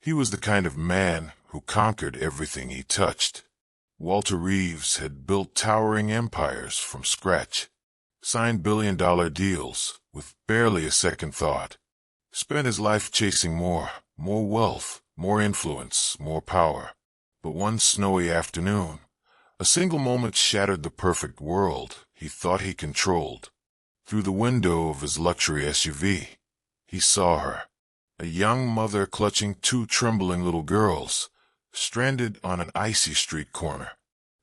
He was the kind of man who conquered everything he touched. Walter Reeves had built towering empires from scratch, signed billion-dollar deals with barely a second thought, spent his life chasing more wealth, more influence, more power. But one snowy afternoon, a single moment shattered the perfect world he thought he controlled. Through the window of his luxury SUV, he saw her, a young mother clutching two trembling little girls, stranded on an icy street corner.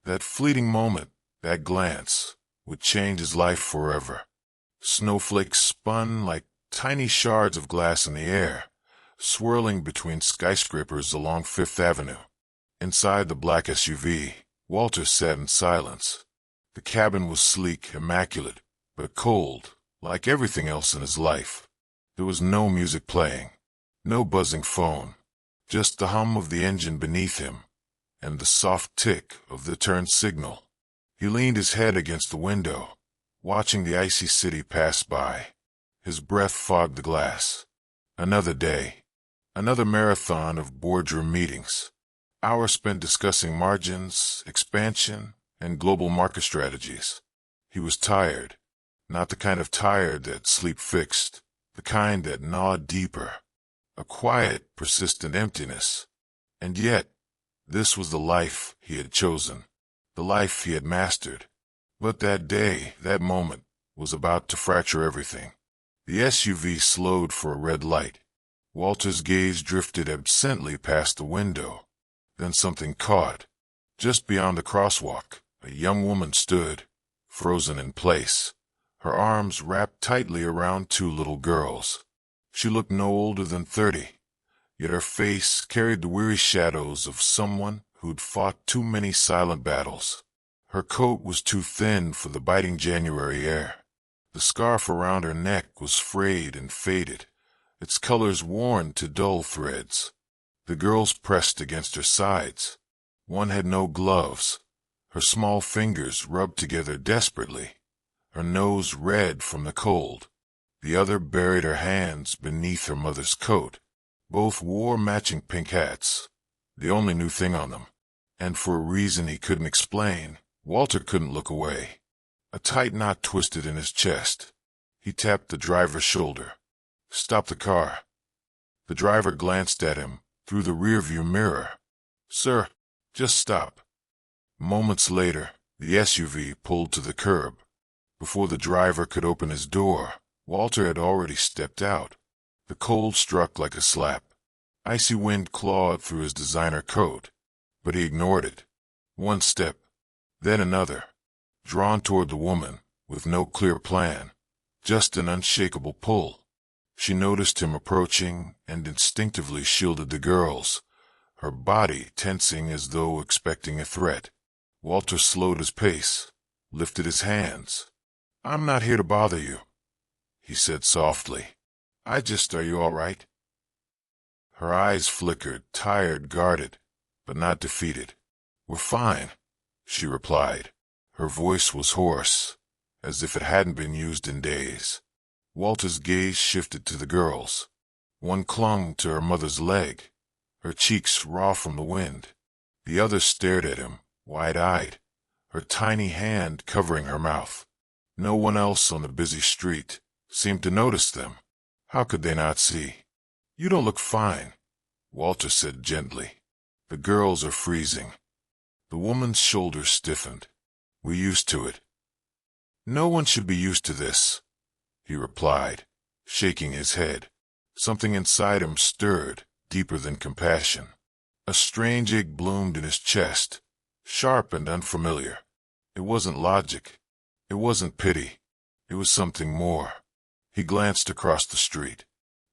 That fleeting moment, that glance, would change his life forever. Snowflakes spun like tiny shards of glass in the air, swirling between skyscrapers along Fifth Avenue. Inside the black SUV, Walter sat in silence. The cabin was sleek, immaculate, but cold, like everything else in his life. There was no music playing, no buzzing phone, just the hum of the engine beneath him, and the soft tick of the turn signal. He leaned his head against the window, watching the icy city pass by. His breath fogged the glass. Another day, another marathon of boardroom meetings, hours spent discussing margins, expansion, and global market strategies. He was tired, not the kind of tired that sleep fixed, the kind that gnawed deeper, a quiet, persistent emptiness. And yet, this was the life he had chosen, the life he had mastered. But that day, that moment, was about to fracture everything. The SUV slowed for a red light. Walter's gaze drifted absently past the window. Then something caught. Just beyond the crosswalk, a young woman stood, frozen in place, her arms wrapped tightly around two little girls. She looked no older than 30, yet her face carried the weary shadows of someone who'd fought too many silent battles. Her coat was too thin for the biting January air. The scarf around her neck was frayed and faded, its colors worn to dull threads. The girls pressed against her sides. One had no gloves, her small fingers rubbed together desperately, her nose red from the cold. The other buried her hands beneath her mother's coat. Both wore matching pink hats, the only new thing on them, and for a reason he couldn't explain, Walter couldn't look away. A tight knot twisted in his chest. He tapped the driver's shoulder. "Stop the car." The driver glanced at him through the rearview mirror. "Sir, just stop." Moments later, the SUV pulled to the curb. Before the driver could open his door, Walter had already stepped out. The cold struck like a slap. Icy wind clawed through his designer coat, but he ignored it. One step, then another, drawn toward the woman, with no clear plan, just an unshakable pull. She noticed him approaching and instinctively shielded the girls, her body tensing as though expecting a threat. Walter slowed his pace, lifted his hands. "I'm not here to bother you," he said softly. Are you all right?" Her eyes flickered, tired, guarded, but not defeated. "We're fine," she replied. Her voice was hoarse, as if it hadn't been used in days. Walter's gaze shifted to the girls. One clung to her mother's leg, her cheeks raw from the wind. The other stared at him, wide-eyed, her tiny hand covering her mouth. No one else on the busy street seemed to notice them. How could they not see? "You don't look fine," Walter said gently. "The girls are freezing." The woman's shoulders stiffened. "We're used to it." "No one should be used to this," he replied, shaking his head. Something inside him stirred, deeper than compassion. A strange ache bloomed in his chest, sharp and unfamiliar. It wasn't logic. It wasn't pity. It was something more. He glanced across the street.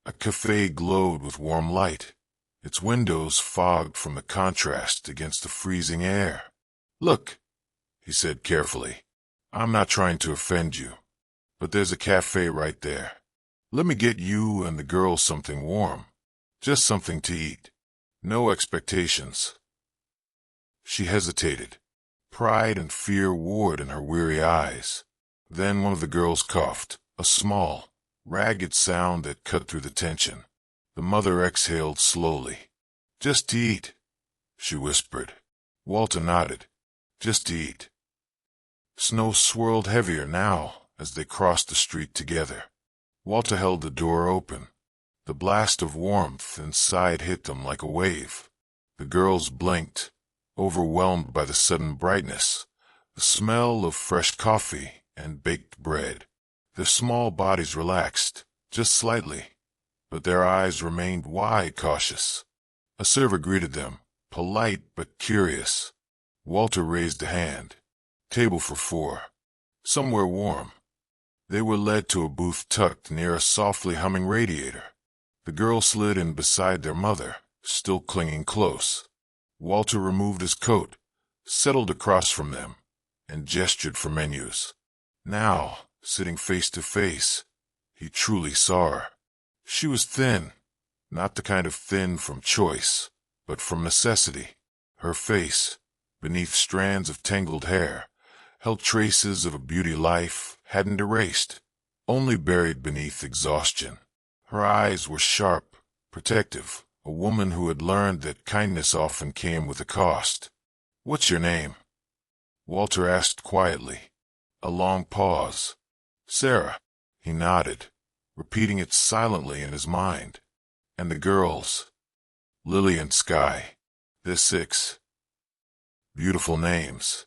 A cafe glowed with warm light, its windows fogged from the contrast against the freezing air. "Look," he said carefully, "I'm not trying to offend you, but there's a cafe right there. Let me get you and the girls something warm, just something to eat. No expectations." She hesitated. Pride and fear warred in her weary eyes. Then one of the girls coughed, a small, ragged sound that cut through the tension. The mother exhaled slowly. Just to eat, she whispered. Walter nodded. Just to eat. Snow swirled heavier now as they crossed the street together. Walter held the door open. The blast of warmth inside hit them like a wave. The girls blinked, overwhelmed by the sudden brightness, the smell of fresh coffee and baked bread. Their small bodies relaxed, just slightly, but their eyes remained wide, cautious. A server greeted them, polite but curious. Walter raised a hand. Table for 4. Somewhere warm. They were led to a booth tucked near a softly humming radiator. The girls slid in beside their mother, still clinging close. Walter removed his coat, settled across from them, and gestured for menus. Now, sitting face to face, he truly saw her. She was thin, not the kind of thin from choice, but from necessity. Her face, beneath strands of tangled hair, held traces of a beauty life hadn't erased, only buried beneath exhaustion. Her eyes were sharp, protective, a woman who had learned that kindness often came with a cost. "What's your name?" Walter asked quietly. A long pause. "Sarah." He nodded, repeating it silently in his mind. "And the girls?" "Lily and Sky. They're 6. Beautiful names."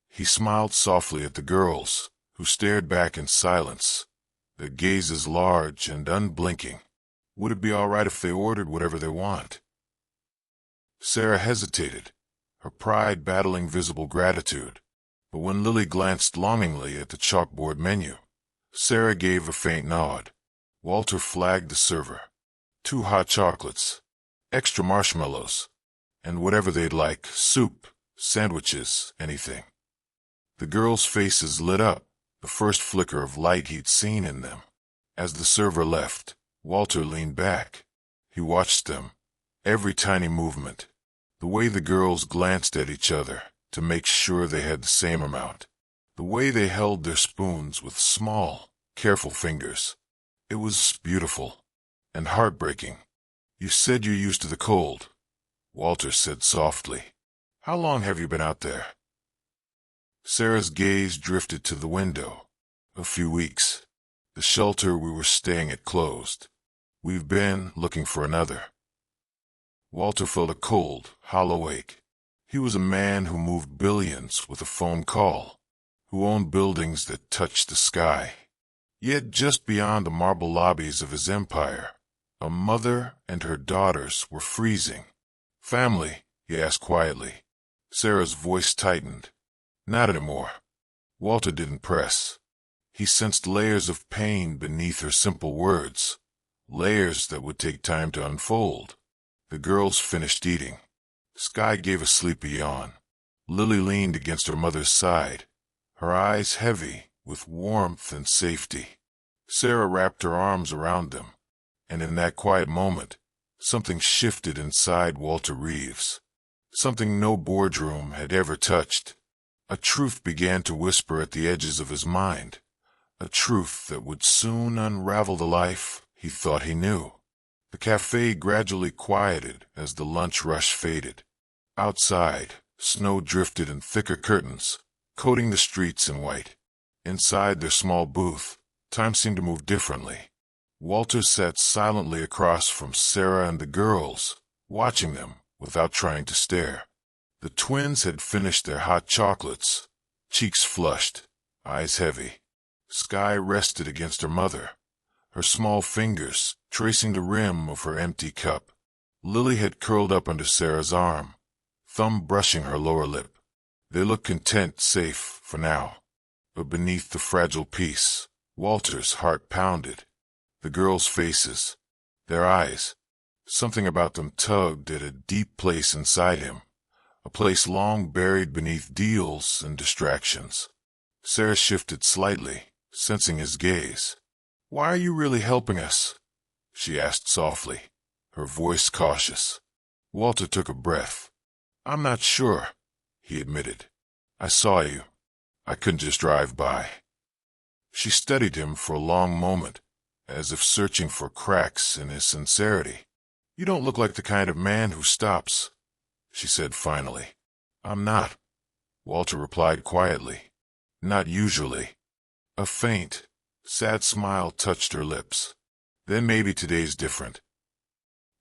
He smiled softly at the girls, who stared back in silence, their gazes large and unblinking. Would it be all right if they ordered whatever they want? Sarah hesitated, her pride battling visible gratitude. But when Lily glanced longingly at the chalkboard menu, Sarah gave a faint nod. Walter flagged the server. 2 hot chocolates, extra marshmallows, and whatever they'd like, soup, sandwiches, anything. The girls' faces lit up, the first flicker of light he'd seen in them. As the server left, Walter leaned back. He watched them, every tiny movement, the way the girls glanced at each other to make sure they had the same amount, the way they held their spoons with small, careful fingers. It was beautiful and heartbreaking. "You said you're used to the cold," Walter said softly. "How long have you been out there?" Sarah's gaze drifted to the window. "A few weeks. The shelter we were staying at closed. We've been looking for another." Walter felt a cold, hollow ache. He was a man who moved billions with a phone call, who owned buildings that touched the sky. Yet just beyond the marble lobbies of his empire, a mother and her daughters were freezing. "Family?" he asked quietly. Sarah's voice tightened. "Not anymore." Walter didn't press. He sensed layers of pain beneath her simple words, layers that would take time to unfold. The girls finished eating. Sky gave a sleepy yawn. Lily leaned against her mother's side, her eyes heavy with warmth and safety. Sarah wrapped her arms around them, and in that quiet moment, something shifted inside Walter Reeves. Something no boardroom had ever touched. A truth began to whisper at the edges of his mind, a truth that would soon unravel the life he thought he knew. The cafe gradually quieted as the lunch rush faded. Outside, snow drifted in thicker curtains, coating the streets in white. Inside their small booth, time seemed to move differently. Walter sat silently across from Sarah and the girls, watching them without trying to stare. The twins had finished their hot chocolates, cheeks flushed, eyes heavy. Sky rested against her mother, her small fingers tracing the rim of her empty cup. Lily had curled up under Sarah's arm, thumb brushing her lower lip. They looked content, safe for now. But beneath the fragile peace, Walter's heart pounded. The girls' faces, their eyes, something about them tugged at a deep place inside him, a place long buried beneath deals and distractions. Sarah shifted slightly, sensing his gaze. "Why are you really helping us?" she asked softly, her voice cautious. Walter took a breath. "I'm not sure," he admitted. "I saw you. I couldn't just drive by." She studied him for a long moment, as if searching for cracks in his sincerity. You don't look like the kind of man who stops, she said finally. I'm not, Walter replied quietly. Not usually. A faint, sad smile touched her lips. Then maybe today's different.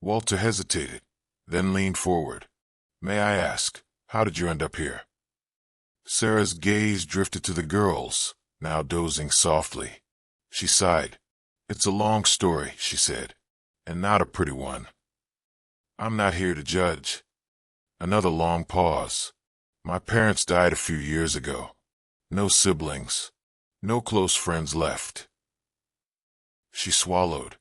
Walter hesitated, then leaned forward. May I ask, how did you end up here? Sarah's gaze drifted to the girls, now dozing softly. She sighed. It's a long story, she said, and not a pretty one. I'm not here to judge. Another long pause. My parents died a few years ago. No siblings. No close friends left. She swallowed.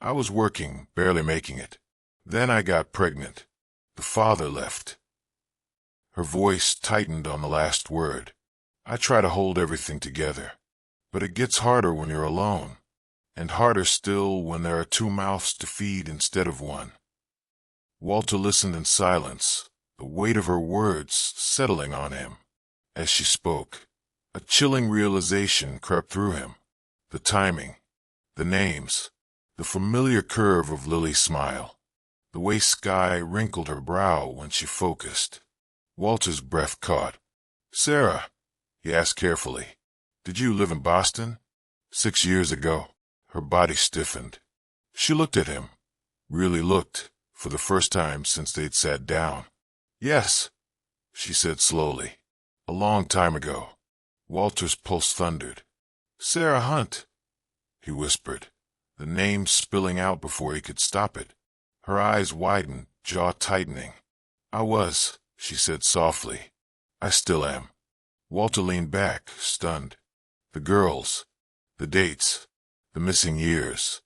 I was working, barely making it. Then I got pregnant. The father left. Her voice tightened on the last word. I try to hold everything together. But it gets harder when you're alone. And harder still when there are two mouths to feed instead of one. Walter listened in silence, the weight of her words settling on him. As she spoke, a chilling realization crept through him. The timing, the names, the familiar curve of Lily's smile, the way Sky wrinkled her brow when she focused. Walter's breath caught. Sarah, he asked carefully, did you live in Boston? 6 years ago. Her body stiffened. She looked at him, really looked, for the first time since they'd sat down. Yes, she said slowly. A long time ago. Walter's pulse thundered. Sarah Hunt, he whispered, the name spilling out before he could stop it. Her eyes widened, jaw tightening. I was, she said softly. I still am. Walter leaned back, stunned. The girls, the dates, the missing years.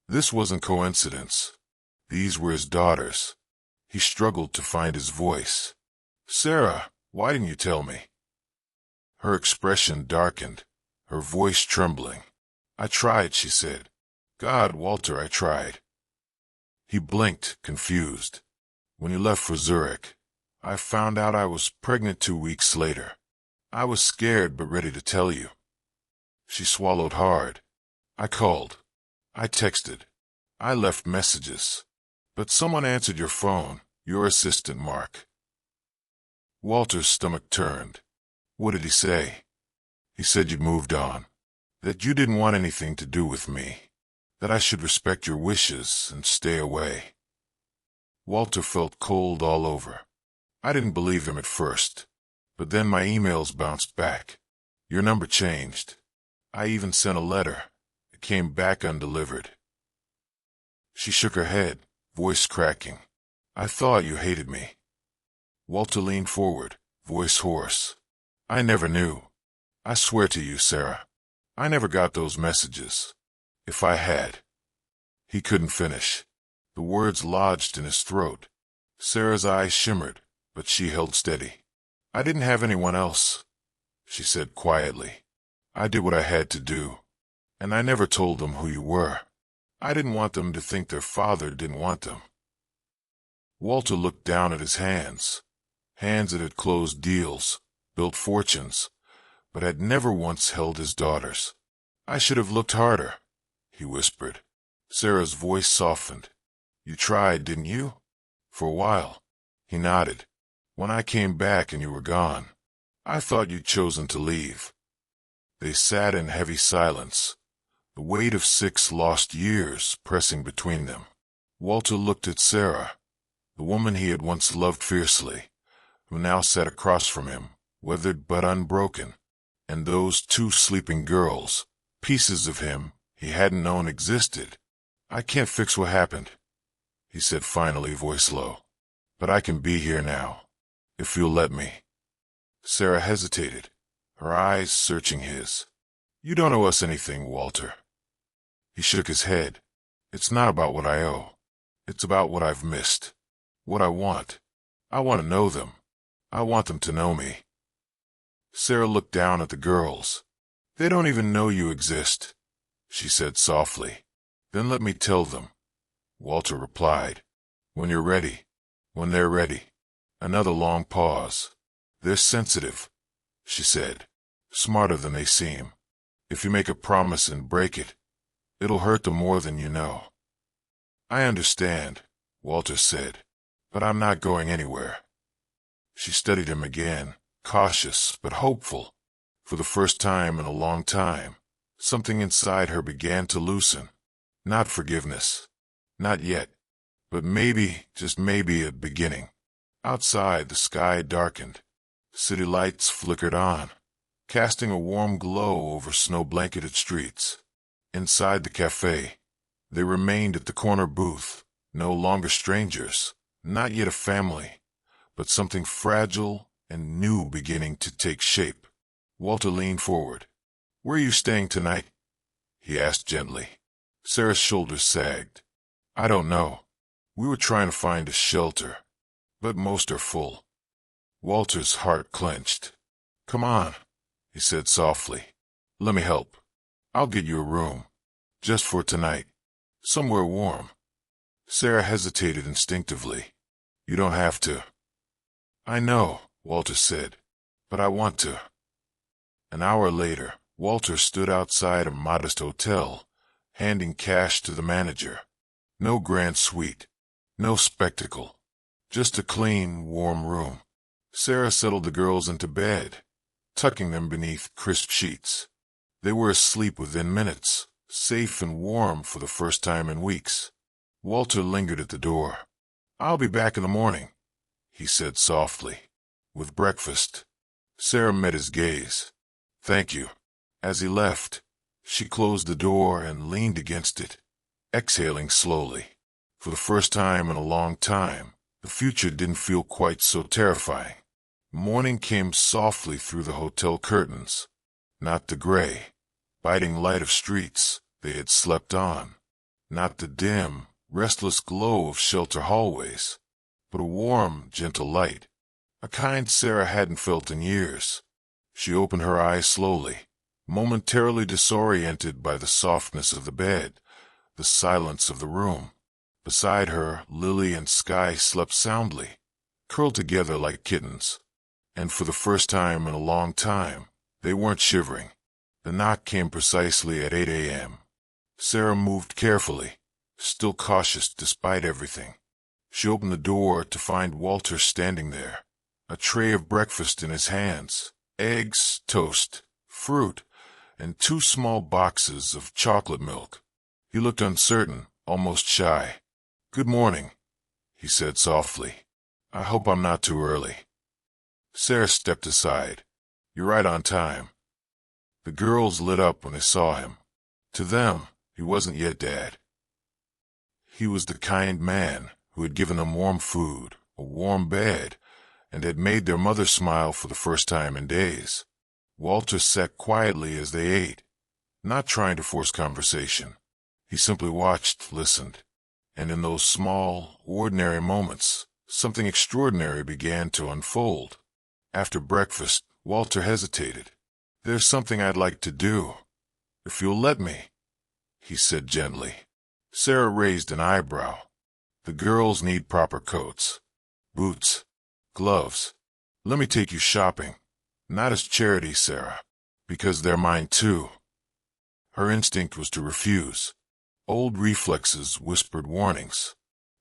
This wasn't coincidence. These were his daughters. He struggled to find his voice. Sarah, why didn't you tell me? Her expression darkened, her voice trembling. I tried, she said. God, Walter, I tried. He blinked, confused. When you left for Zurich, I found out I was pregnant 2 weeks later. I was scared but ready to tell you. She swallowed hard. I called. I texted. I left messages. But someone answered your phone, your assistant, Mark. Walter's stomach turned. What did he say? He said you'd moved on. That you didn't want anything to do with me. That I should respect your wishes and stay away. Walter felt cold all over. I didn't believe him at first. But then my emails bounced back. Your number changed. I even sent a letter. It came back undelivered. She shook her head, voice cracking. I thought you hated me. Walter leaned forward, voice hoarse. I never knew. I swear to you, Sarah, I never got those messages. If I had. He couldn't finish. The words lodged in his throat. Sarah's eyes shimmered, but she held steady. I didn't have anyone else, she said quietly. I did what I had to do. And I never told them who you were. I didn't want them to think their father didn't want them. Walter looked down at his hands. Hands that had closed deals, built fortunes, but had never once held his daughters. I should have looked harder, he whispered. Sarah's voice softened. You tried, didn't you? For a while. He nodded. When I came back and you were gone, I thought you'd chosen to leave. They sat in heavy silence, the weight of 6 lost years pressing between them. Walter looked at Sarah, the woman he had once loved fiercely, who now sat across from him, weathered but unbroken, and those 2 sleeping girls, pieces of him he hadn't known existed. I can't fix what happened, he said finally, voice low. But I can be here now, if you'll let me. Sarah hesitated, her eyes searching his. You don't owe us anything, Walter. He shook his head. It's not about what I owe. It's about what I've missed. What I want. I want to know them. I want them to know me. Sarah looked down at the girls. They don't even know you exist, she said softly. Then let me tell them, Walter replied. When you're ready. When they're ready. Another long pause. They're sensitive, she said. Smarter than they seem. If you make a promise and break it, it'll hurt them more than you know. I understand, Walter said. But I'm not going anywhere. She studied him again, cautious but hopeful. For the first time in a long time, something inside her began to loosen. Not forgiveness. Not yet. But maybe, just maybe, a beginning. Outside, the sky darkened. City lights flickered on, casting a warm glow over snow-blanketed streets. Inside the cafe, they remained at the corner booth, no longer strangers, not yet a family, but something fragile and new beginning to take shape. Walter leaned forward. "Where are you staying tonight?" he asked gently. Sarah's shoulders sagged. "I don't know. We were trying to find a shelter, but most are full." Walter's heart clenched. "Come on," he said softly. "Let me help. I'll get you a room. Just for tonight. Somewhere warm." Sarah hesitated instinctively. "You don't have to." "I know," Walter said, "but I want to." An hour later, Walter stood outside a modest hotel, handing cash to the manager. No grand suite. No spectacle. Just a clean, warm room. Sarah settled the girls into bed, tucking them beneath crisp sheets. They were asleep within minutes, safe and warm for the first time in weeks. Walter lingered at the door. "I'll be back in the morning," he said softly. "With breakfast." Sarah met his gaze. "Thank you." As he left, she closed the door and leaned against it, exhaling slowly. For the first time in a long time, the future didn't feel quite so terrifying. Morning came softly through the hotel curtains. Not the gray, biting light of streets they had slept on. Not the dim, restless glow of shelter hallways, but a warm, gentle light. A kind Sarah hadn't felt in years. She opened her eyes slowly, momentarily disoriented by the softness of the bed, the silence of the room. Beside her, Lily and Sky slept soundly, curled together like kittens. And for the first time in a long time, they weren't shivering. The knock came precisely at 8 a.m. Sarah moved carefully, still cautious despite everything. She opened the door to find Walter standing there, a tray of breakfast in his hands, eggs, toast, fruit, and 2 small boxes of chocolate milk. He looked uncertain, almost shy. "Good morning," he said softly. "I hope I'm not too early." Sarah stepped aside. "You're right on time." The girls lit up when they saw him. To them, he wasn't yet Dad. He was the kind man who had given them warm food, a warm bed, and had made their mother smile for the first time in days. Walter sat quietly as they ate, not trying to force conversation. He simply watched, listened, and in those small, ordinary moments, something extraordinary began to unfold. After breakfast, Walter hesitated. "There's something I'd like to do, if you'll let me," he said gently. Sarah raised an eyebrow. "The girls need proper coats, boots, gloves. Let me take you shopping. Not as charity, Sarah, because they're mine too." Her instinct was to refuse. Old reflexes whispered warnings.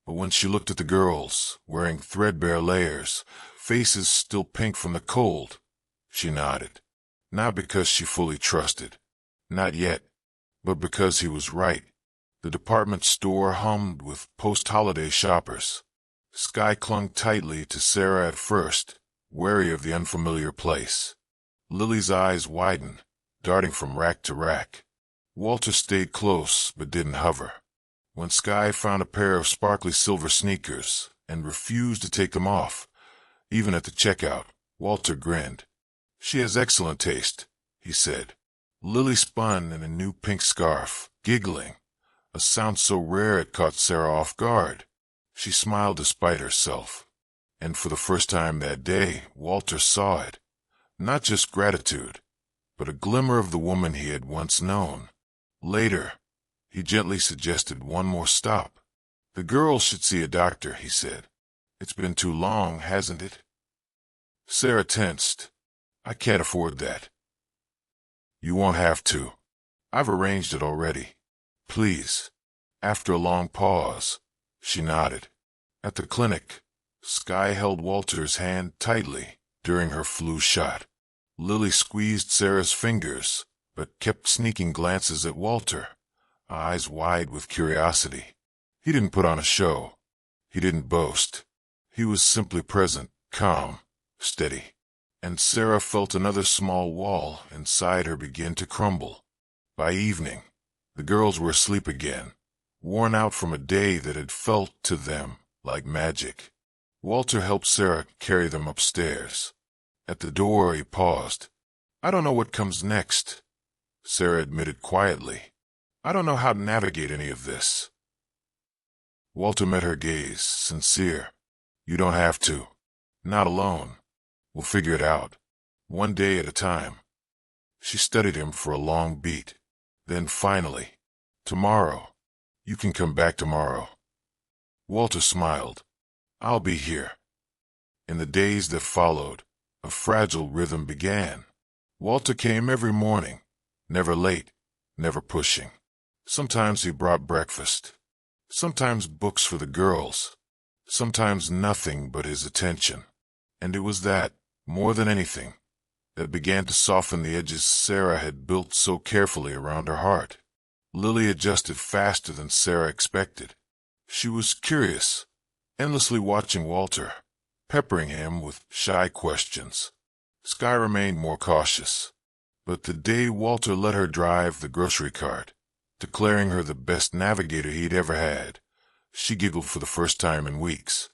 But when she looked at the girls, wearing threadbare layers, faces still pink from the cold, she nodded. Not because she fully trusted. Not yet. But because he was right. The department store hummed with post-holiday shoppers. Sky clung tightly to Sarah at first, wary of the unfamiliar place. Lily's eyes widened, darting from rack to rack. Walter stayed close, but didn't hover. When Sky found a pair of sparkly silver sneakers and refused to take them off, even at the checkout, Walter grinned. "She has excellent taste," he said. Lily spun in a new pink scarf, giggling, a sound so rare it caught Sarah off guard. She smiled despite herself. And for the first time that day, Walter saw it. Not just gratitude, but a glimmer of the woman he had once known. Later, he gently suggested one more stop. "The girls should see a doctor," he said. "It's been too long, hasn't it?" Sarah tensed. "I can't afford that." "You won't have to. I've arranged it already. Please." After a long pause, she nodded. At the clinic, Sky held Walter's hand tightly during her flu shot. Lily squeezed Sarah's fingers, but kept sneaking glances at Walter, eyes wide with curiosity. He didn't put on a show. He didn't boast. He was simply present, calm, steady. And Sarah felt another small wall inside her begin to crumble. By evening, the girls were asleep again, worn out from a day that had felt to them like magic. Walter helped Sarah carry them upstairs. At the door, he paused. "I don't know what comes next," Sarah admitted quietly. "I don't know how to navigate any of this." Walter met her gaze, sincere. "You don't have to. Not alone. We'll figure it out, one day at a time." She studied him for a long beat. Then finally, "Tomorrow. You can come back tomorrow." Walter smiled. "I'll be here." In the days that followed, a fragile rhythm began. Walter came every morning, never late, never pushing. Sometimes he brought breakfast, sometimes books for the girls, sometimes nothing but his attention. And it was that, more than anything, that began to soften the edges Sarah had built so carefully around her heart. Lily adjusted faster than Sarah expected. She was curious, endlessly watching Walter, peppering him with shy questions. Sky remained more cautious. But the day Walter let her drive the grocery cart, declaring her the best navigator he'd ever had, she giggled for the first time in weeks.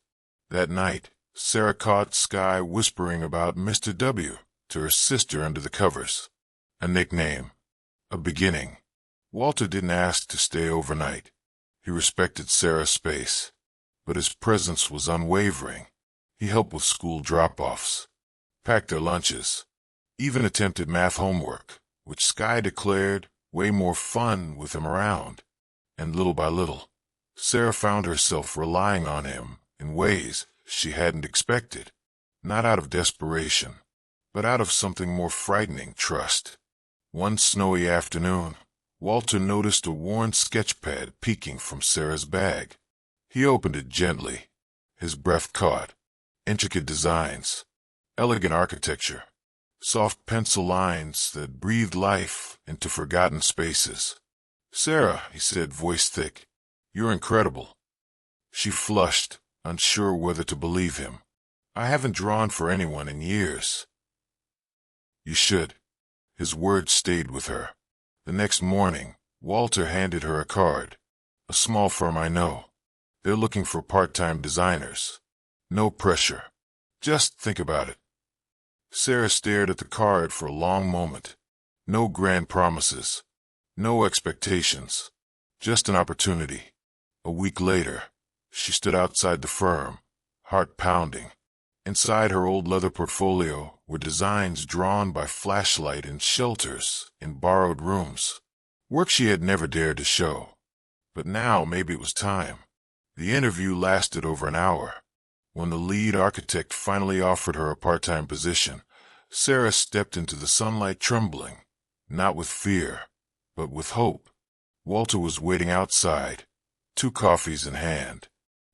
That night, Sarah caught Sky whispering about Mr. W. to her sister under the covers. A nickname. A beginning. Walter didn't ask to stay overnight. He respected Sarah's space, but his presence was unwavering. He helped with school drop-offs, packed their lunches, even attempted math homework, which Sky declared way more fun with him around. And little by little, Sarah found herself relying on him in ways she hadn't expected, not out of desperation, but out of something more frightening, trust. One snowy afternoon, Walter noticed a worn sketchpad peeking from Sarah's bag. He opened it gently. His breath caught. Intricate designs, elegant architecture, soft pencil lines that breathed life into forgotten spaces. "Sarah," he said, voice thick, "you're incredible." She flushed, unsure whether to believe him. "I haven't drawn for anyone in years." "You should." His words stayed with her. The next morning, Walter handed her a card. "A small firm I know. They're looking for part-time designers. No pressure. Just think about it." Sarah stared at the card for a long moment. No grand promises. No expectations. Just an opportunity. A week later, she stood outside the firm, heart pounding. Inside her old leather portfolio were designs drawn by flashlight in shelters in borrowed rooms. Work she had never dared to show. But now maybe it was time. The interview lasted over an hour. When the lead architect finally offered her a part-time position, Sarah stepped into the sunlight trembling, not with fear, but with hope. Walter was waiting outside, 2 coffees in hand.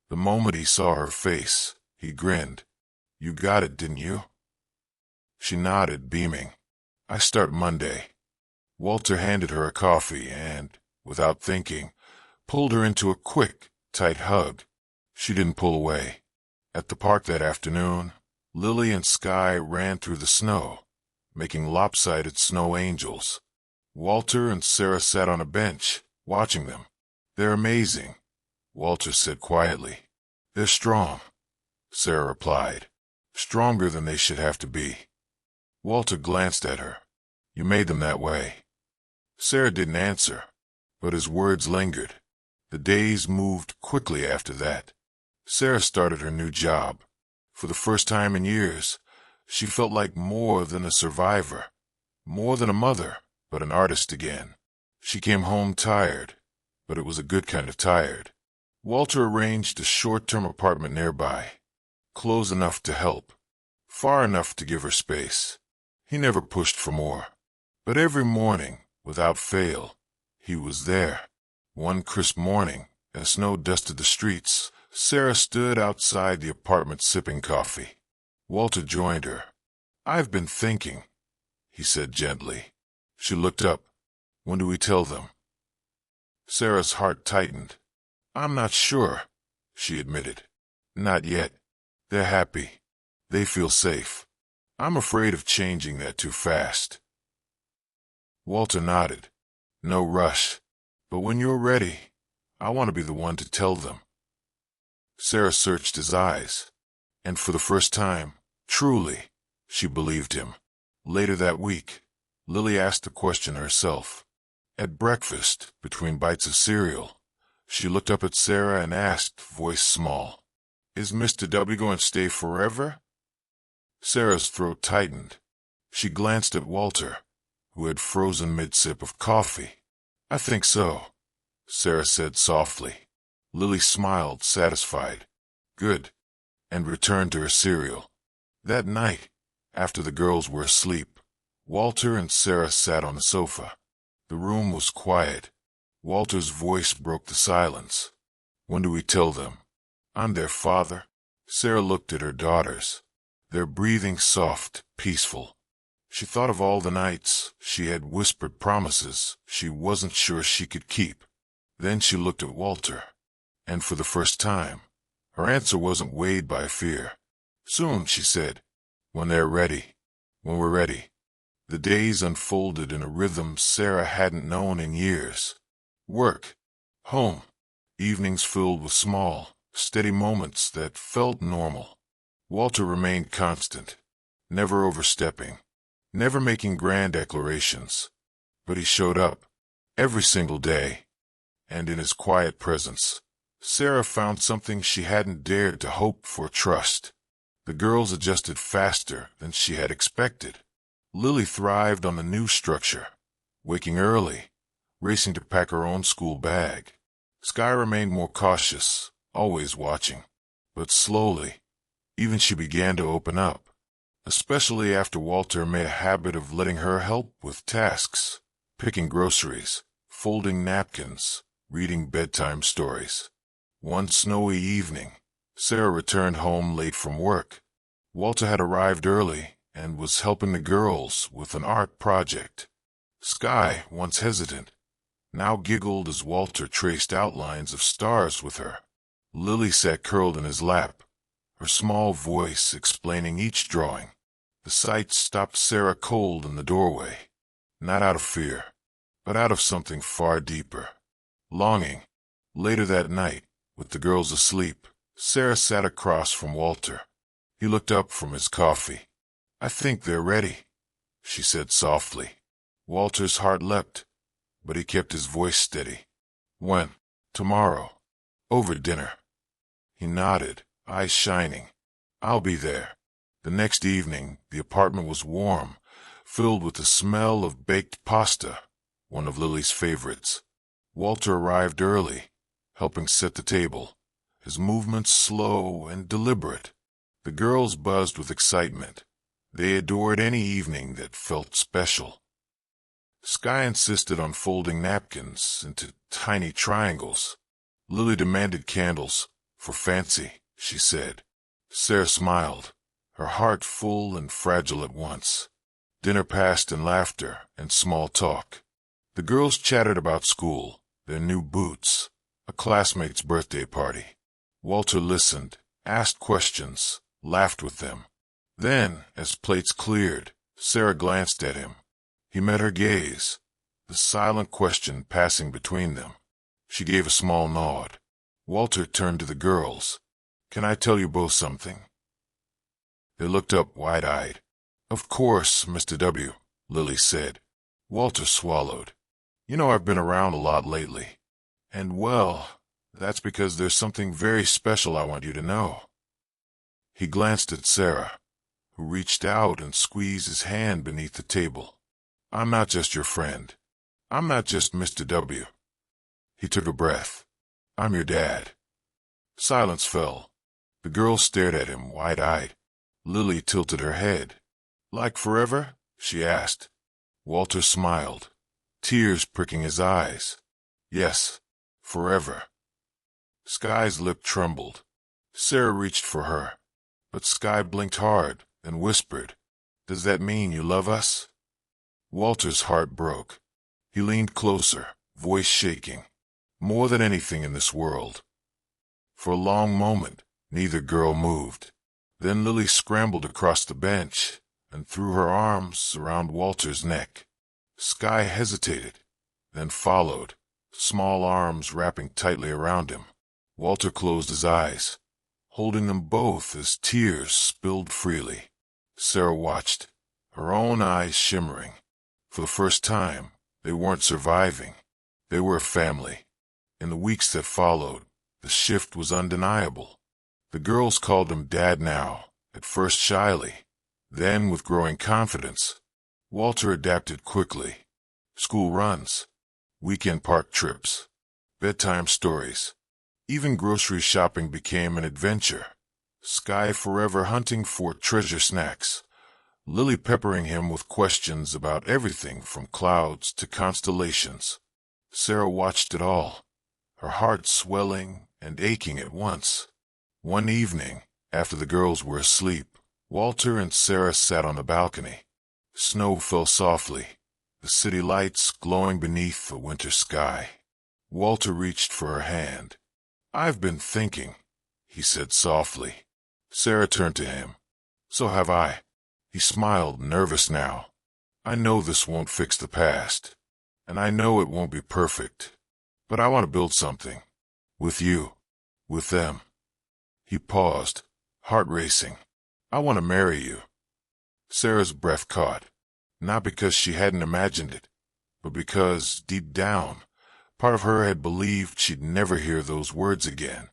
The moment he saw her face, he grinned. "You got it, didn't you?" She nodded, beaming. "I start Monday." Walter handed her a coffee and, without thinking, pulled her into a quick, tight hug. She didn't pull away. At the park that afternoon, Lily and Sky ran through the snow, making lopsided snow angels. Walter and Sarah sat on a bench, watching them. "They're amazing," Walter said quietly. "They're strong," Sarah replied. "Stronger than they should have to be." Walter glanced at her. "You made them that way." Sarah didn't answer, but his words lingered. The days moved quickly after that. Sarah started her new job. For the first time in years, she felt like more than a survivor, more than a mother, but an artist again. She came home tired, but it was a good kind of tired. Walter arranged a short-term apartment nearby, close enough to help, far enough to give her space. He never pushed for more. But every morning, without fail, he was there. One crisp morning, as snow dusted the streets, Sarah stood outside the apartment sipping coffee. Walter joined her. "I've been thinking," he said gently. She looked up. "When do we tell them?" Sarah's heart tightened. "I'm not sure," she admitted. "Not yet. They're happy. They feel safe. I'm afraid of changing that too fast." Walter nodded. "No rush. But when you're ready, I want to be the one to tell them." Sarah searched his eyes, and for the first time, truly, she believed him. Later that week, Lily asked the question herself. At breakfast, between bites of cereal, she looked up at Sarah and asked, voice small, "Is Mr. W going to stay forever?" Sarah's throat tightened. She glanced at Walter, who had frozen mid-sip of coffee. "I think so," Sarah said softly. Lily smiled, satisfied. "Good," and returned to her cereal. That night, after the girls were asleep, Walter and Sarah sat on the sofa. The room was quiet. Walter's voice broke the silence. "When do we tell them? I'm their father." Sarah looked at her daughters, their breathing soft, peaceful. She thought of all the nights she had whispered promises she wasn't sure she could keep. Then she looked at Walter, and for the first time, her answer wasn't weighed by fear. "Soon," she said. "When they're ready. When we're ready." The days unfolded in a rhythm Sarah hadn't known in years. Work, home, evenings filled with small, steady moments that felt normal. Walter remained constant, never overstepping, never making grand declarations. But he showed up, every single day, and in his quiet presence, Sarah found something she hadn't dared to hope for: trust. The girls adjusted faster than she had expected. Lily thrived on the new structure, waking early, racing to pack her own school bag. Sky remained more cautious, always watching. But slowly, even she began to open up, especially after Walter made a habit of letting her help with tasks, picking groceries, folding napkins, reading bedtime stories. One snowy evening, Sarah returned home late from work. Walter had arrived early and was helping the girls with an art project. Sky, once hesitant, now giggled as Walter traced outlines of stars with her. Lily sat curled in his lap, her small voice explaining each drawing. The sight stopped Sarah cold in the doorway, not out of fear, but out of something far deeper: longing. Later that night, with the girls asleep, Sarah sat across from Walter. He looked up from his coffee. "I think they're ready," she said softly. Walter's heart leapt, but he kept his voice steady. "When?" "Tomorrow. Over dinner." He nodded, eyes shining. "I'll be there." The next evening, the apartment was warm, filled with the smell of baked pasta, one of Lily's favorites. Walter arrived early, helping set the table, his movements slow and deliberate. The girls buzzed with excitement. They adored any evening that felt special. Sky insisted on folding napkins into tiny triangles. Lily demanded candles, "for fancy," she said. Sarah smiled, her heart full and fragile at once. Dinner passed in laughter and small talk. The girls chattered about school, their new boots, a classmate's birthday party. Walter listened, asked questions, laughed with them. Then, as plates cleared, Sarah glanced at him. He met her gaze, the silent question passing between them. She gave a small nod. Walter turned to the girls. "Can I tell you both something?" They looked up wide-eyed. "Of course, Mr. W," Lily said. Walter swallowed. "You know, I've been around a lot lately. And, well, that's because there's something very special I want you to know." He glanced at Sarah, who reached out and squeezed his hand beneath the table. "I'm not just your friend. I'm not just Mr. W." He took a breath. "I'm your dad." Silence fell. The girls stared at him, wide-eyed. Lily tilted her head. "Like forever?" she asked. Walter smiled, tears pricking his eyes. "Yes, forever." Sky's lip trembled. Sarah reached for her, but Sky blinked hard and whispered, "Does that mean you love us?" Walter's heart broke. He leaned closer, voice shaking. "More than anything in this world." For a long moment, neither girl moved. Then Lily scrambled across the bench and threw her arms around Walter's neck. Sky hesitated, then followed, small arms wrapping tightly around him. Walter closed his eyes, holding them both as tears spilled freely. Sarah watched, her own eyes shimmering. For the first time, they weren't surviving. They were a family. In the weeks that followed, the shift was undeniable. The girls called him Dad now, at first shyly, then with growing confidence. Walter adapted quickly. School runs, weekend park trips, bedtime stories. Even grocery shopping became an adventure. Sky forever hunting for treasure snacks, Lily peppering him with questions about everything from clouds to constellations. Sarah watched it all, her heart swelling and aching at once. One evening, after the girls were asleep, Walter and Sarah sat on the balcony. Snow fell softly, the city lights glowing beneath a winter sky. Walter reached for her hand. "I've been thinking," he said softly. Sarah turned to him. "So have I." He smiled, nervous now. "I know this won't fix the past, and I know it won't be perfect, but I want to build something. With you. With them." He paused, heart racing. "I want to marry you." Sarah's breath caught, not because she hadn't imagined it, but because, deep down, part of her had believed she'd never hear those words again.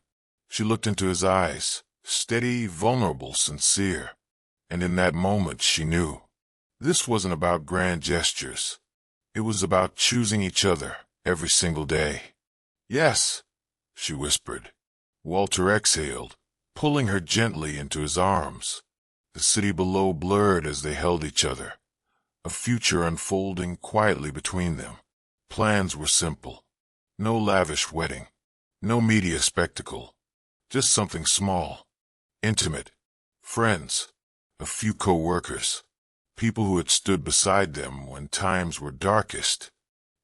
She looked into his eyes, steady, vulnerable, sincere. And in that moment she knew. This wasn't about grand gestures. It was about choosing each other every single day. "Yes," she whispered. Walter exhaled, pulling her gently into his arms. The city below blurred as they held each other, a future unfolding quietly between them. Plans were simple. No lavish wedding, no media spectacle, just something small, intimate, friends. A few co-workers, people who had stood beside them when times were darkest,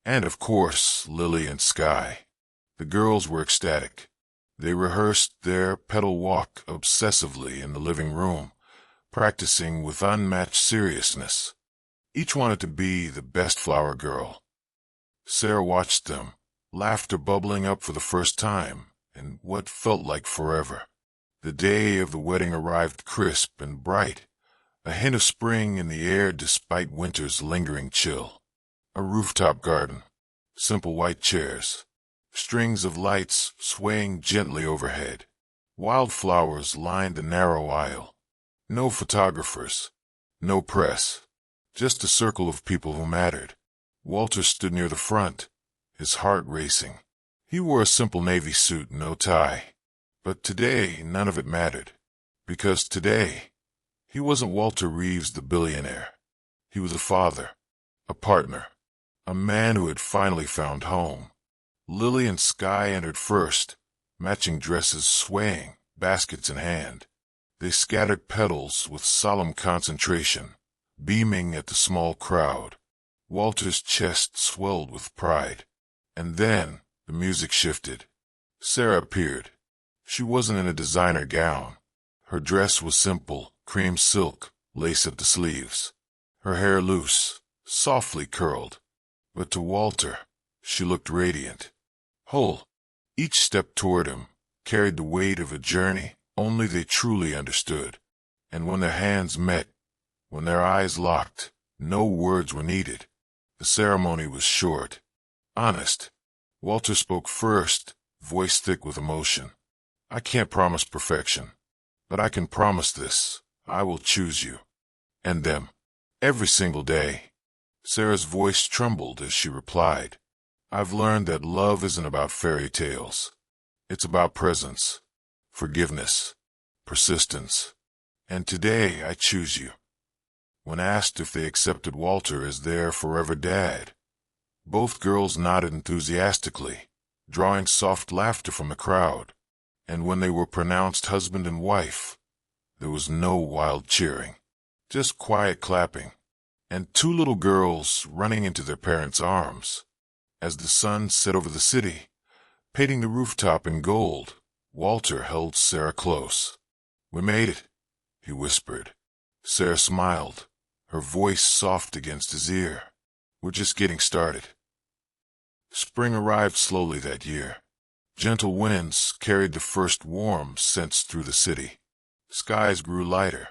and of course, Lily and Sky. The girls were ecstatic. They rehearsed their petal walk obsessively in the living room, practicing with unmatched seriousness. Each wanted to be the best flower girl. Sarah watched them, laughter bubbling up for the first time in what felt like forever. The day of the wedding arrived crisp and bright, a hint of spring in the air despite winter's lingering chill. A rooftop garden, simple white chairs, strings of lights swaying gently overhead. Wildflowers lined the narrow aisle. No photographers, no press, just a circle of people who mattered. Walter stood near the front, his heart racing. He wore a simple navy suit, no tie. But today, none of it mattered. Because today, he wasn't Walter Reeves the billionaire. He was a father, a partner, a man who had finally found home. Lily and Sky entered first, matching dresses swaying, baskets in hand. They scattered petals with solemn concentration, beaming at the small crowd. Walter's chest swelled with pride. And then the music shifted. Sarah appeared. She wasn't in a designer gown. Her dress was simple, cream silk, lace at the sleeves. Her hair loose, softly curled. But to Walter, she looked radiant, whole. Each step toward him carried the weight of a journey only they truly understood. And when their hands met, when their eyes locked, no words were needed. The ceremony was short, honest. Walter spoke first, voice thick with emotion. "I can't promise perfection, but I can promise this. I will choose you. And them. Every single day." Sarah's voice trembled as she replied, "I've learned that love isn't about fairy tales. It's about presence, forgiveness, persistence. And today I choose you." When asked if they accepted Walter as their forever dad, both girls nodded enthusiastically, drawing soft laughter from the crowd. And when they were pronounced husband and wife, there was no wild cheering, just quiet clapping, and two little girls running into their parents' arms. As the sun set over the city, painting the rooftop in gold, Walter held Sarah close. "We made it," he whispered. Sarah smiled, her voice soft against his ear. "We're just getting started." Spring arrived slowly that year. Gentle winds carried the first warm scents through the city. Skies grew lighter.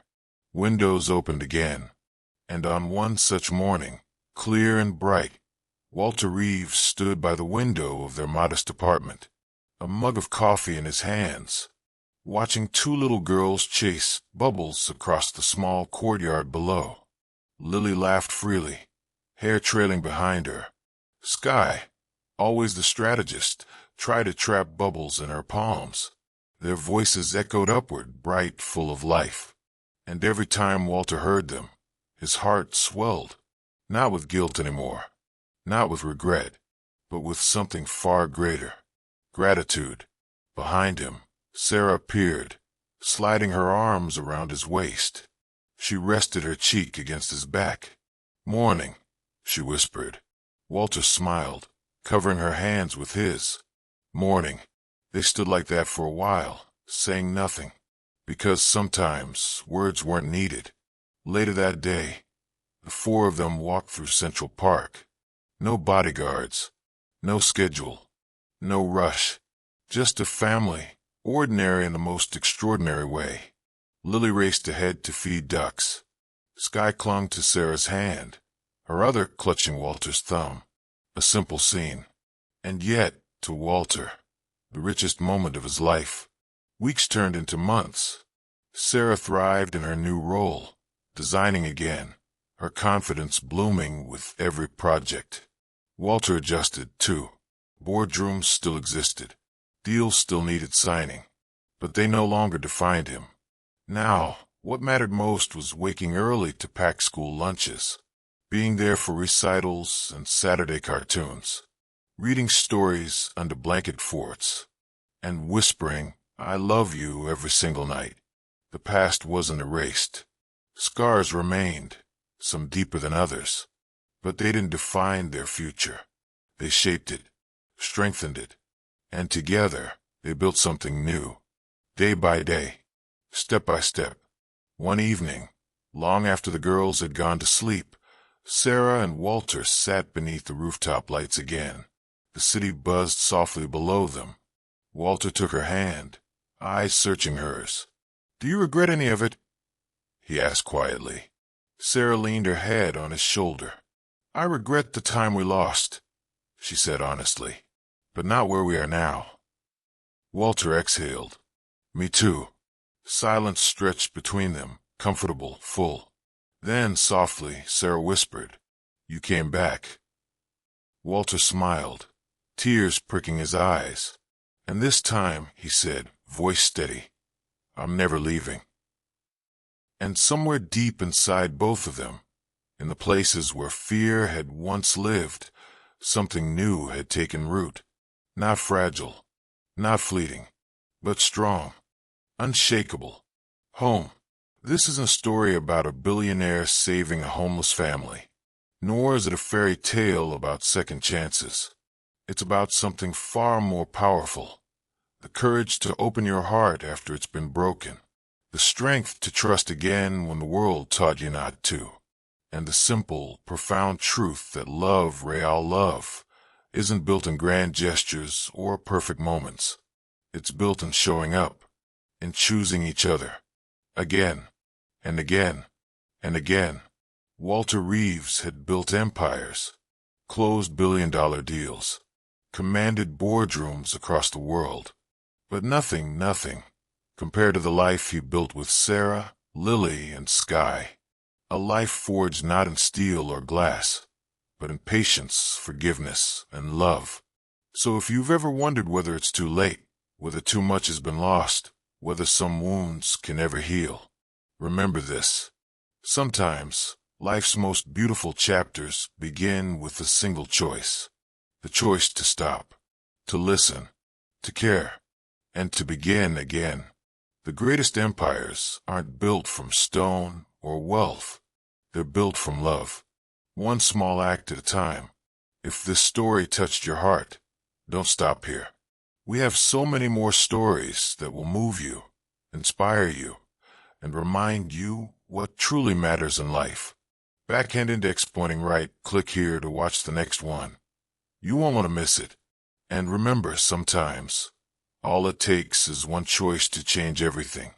Windows opened again. And on one such morning, clear and bright, Walter Reeves stood by the window of their modest apartment, a mug of coffee in his hands, watching two little girls chase bubbles across the small courtyard below. Lily laughed freely, hair trailing behind her. Sky, always the strategist, tried to trap bubbles in her palms. Their voices echoed upward, bright, full of life. And every time Walter heard them, his heart swelled, not with guilt anymore, not with regret, but with something far greater, gratitude. Behind him, Sarah appeared, sliding her arms around his waist. She rested her cheek against his back. "Morning," she whispered. Walter smiled, covering her hands with his. "Morning." They stood like that for a while, saying nothing, because sometimes words weren't needed. Later that day, the four of them walked through Central Park. No bodyguards, no schedule, no rush, just a family, ordinary in the most extraordinary way. Lily raced ahead to feed ducks. Sky clung to Sarah's hand, her other clutching Walter's thumb. A simple scene, and yet, to Walter, the richest moment of his life. Weeks turned into months. Sarah thrived in her new role, designing again, her confidence blooming with every project. Walter adjusted, too. Boardrooms still existed. Deals still needed signing. But they no longer defined him. Now, what mattered most was waking early to pack school lunches, being there for recitals and Saturday cartoons, reading stories under blanket forts, and whispering, "I love you," every single night. The past wasn't erased. Scars remained, some deeper than others, but they didn't define their future. They shaped it, strengthened it, and together they built something new, day by day, step by step. One evening, long after the girls had gone to sleep, Sarah and Walter sat beneath the rooftop lights again. The city buzzed softly below them. Walter took her hand, eyes searching hers. "Do you regret any of it?" he asked quietly. Sarah leaned her head on his shoulder. "I regret the time we lost," she said honestly, "but not where we are now." Walter exhaled. "Me too." Silence stretched between them, comfortable, full. Then, softly, Sarah whispered, "You came back." Walter smiled, tears pricking his eyes. "And this time," he said, voice steady, "I'm never leaving." And somewhere deep inside both of them, in the places where fear had once lived, something new had taken root. Not fragile, not fleeting, but strong, unshakable. Home. This isn't a story about a billionaire saving a homeless family, nor is it a fairy tale about second chances. It's about something far more powerful. The courage to open your heart after it's been broken. The strength to trust again when the world taught you not to. And the simple, profound truth that love, real love, isn't built in grand gestures or perfect moments. It's built in showing up, in choosing each other. Again, and again, and again. Walter Reeves had built empires, closed billion-dollar deals, commanded boardrooms across the world. But nothing, compared to the life he built with Sarah, Lily, and Sky. A life forged not in steel or glass, but in patience, forgiveness, and love. So if you've ever wondered whether it's too late, whether too much has been lost, whether some wounds can ever heal, remember this. Sometimes, life's most beautiful chapters begin with a single choice. The choice to stop, to listen, to care. and to begin again. The greatest empires aren't built from stone or wealth. They're built from love, one small act at a time. If this story touched your heart, don't stop here. We have so many more stories that will move you, inspire you, and remind you what truly matters in life. Backhand index pointing right, click here to watch the next one. You won't want to miss it. And remember, sometimes, all it takes is one choice to change everything.